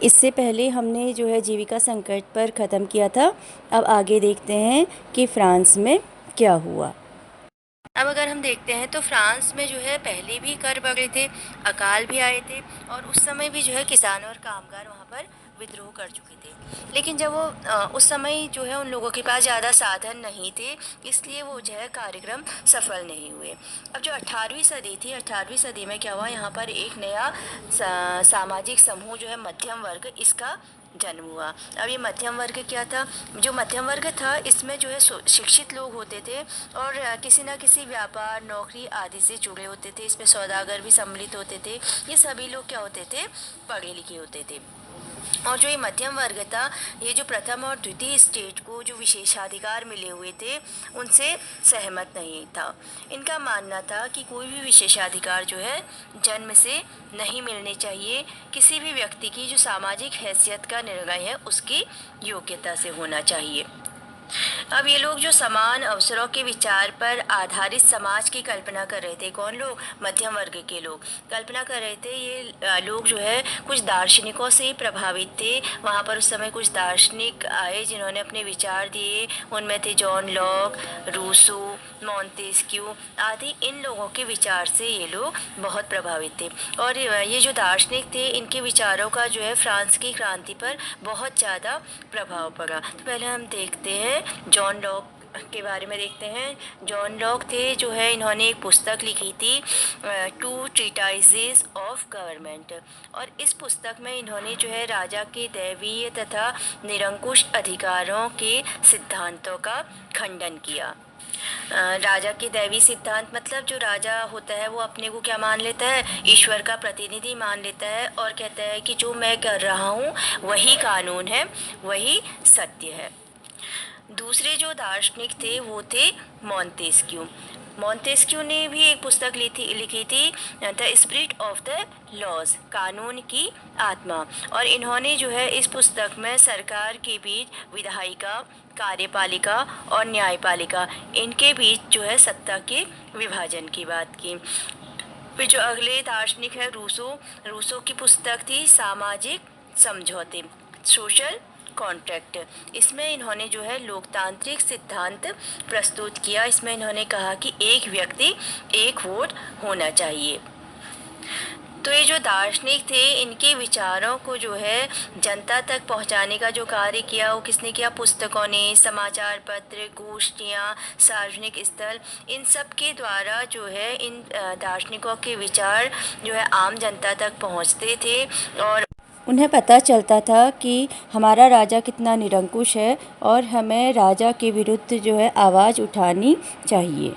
इससे पहले हमने जो है जीविका संकट पर ख़त्म किया था। अब आगे देखते हैं कि फ्रांस में क्या हुआ। अब अगर हम देखते हैं तो फ्रांस में जो है पहले भी कर बढ़े थे, अकाल भी आए थे और उस समय भी जो है किसान और कामगार वहाँ पर विद्रोह कर चुके थे। लेकिन जब वो उस समय जो है उन लोगों के पास ज़्यादा साधन नहीं थे, इसलिए वो जो है कार्यक्रम सफल नहीं हुए। अब जो 18वीं सदी थी, 18वीं सदी में क्या हुआ, यहाँ पर एक नया सामाजिक समूह जो है मध्यम वर्ग, इसका जन्म हुआ। अब ये मध्यम वर्ग क्या था? जो मध्यम वर्ग था इसमें जो है शिक्षित लोग होते थे और किसी न किसी व्यापार, नौकरी आदि से जुड़े होते थे। इसमें सौदागर भी सम्मिलित होते थे। ये सभी लोग क्या होते थे? पढ़े लिखे होते थे। और जो ये मध्यम वर्ग था, ये जो प्रथम और द्वितीय स्टेज को जो विशेषाधिकार मिले हुए थे उनसे सहमत नहीं था। इनका मानना था कि कोई भी विशेषाधिकार जो है जन्म से नहीं मिलने चाहिए। किसी भी व्यक्ति की जो सामाजिक हैसियत का निर्णय है उसकी योग्यता से होना चाहिए। अब ये लोग जो समान अवसरों के विचार पर आधारित समाज की कल्पना कर रहे थे। कौन लोग? मध्यम वर्ग के लोग कल्पना कर रहे थे। ये लोग जो है कुछ दार्शनिकों से प्रभावित थे। वहाँ पर उस समय कुछ दार्शनिक आए जिन्होंने अपने विचार दिए। उनमें थे जॉन लॉक, रूसो, मॉन्तेस्क्यू आदि। इन लोगों के विचार से ये लोग बहुत प्रभावित थे और ये जो दार्शनिक थे इनके विचारों का जो है फ्रांस की क्रांति पर बहुत ज़्यादा प्रभाव पड़ा। तो पहले हम देखते हैं जॉन लॉक के बारे में। देखते हैं जॉन लॉक थे जो है, इन्होंने एक पुस्तक लिखी थी, टू ट्रीटाइजेस ऑफ गवर्नमेंट। और इस पुस्तक में इन्होंने जो है राजा के दैवीय तथा निरंकुश अधिकारों के सिद्धांतों का खंडन किया। राजा के दैवी सिद्धांत मतलब जो राजा होता है वो अपने को क्या मान लेता है? ईश्वर का प्रतिनिधि मान लेता है और कहता है कि जो मैं कर रहा हूँ वही कानून है, वही सत्य है। दूसरे जो दार्शनिक थे वो थे मॉन्तेस्क्यू। मॉन्तेस्क्यू ने भी एक पुस्तक लिखी थी the spirit of the laws, कानून की आत्मा। और इन्होंने जो है इस पुस्तक में सरकार के बीच विधायिका, कार्यपालिका और न्यायपालिका, इनके बीच जो है सत्ता के विभाजन की बात की। फिर जो अगले दार्शनिक है रूसो, रूसो की पुस्तक थी सामाजिक समझौते, सोशल कॉन्ट्रैक्ट। इसमें इन्होंने जो है लोकतांत्रिक सिद्धांत प्रस्तुत किया। इसमें इन्होंने कहा कि एक व्यक्ति एक वोट होना चाहिए। तो ये जो दार्शनिक थे इनके विचारों को जो है जनता तक पहुंचाने का जो कार्य किया वो किसने किया? पुस्तकों ने, समाचार पत्र, गोष्ठियाँ, सार्वजनिक स्थल, इन सब के द्वारा जो है इन दार्शनिकों के विचार जो है आम जनता तक पहुंचते थे और उन्हें पता चलता था कि हमारा राजा कितना निरंकुश है और हमें राजा के विरुद्ध जो है आवाज़ उठानी चाहिए।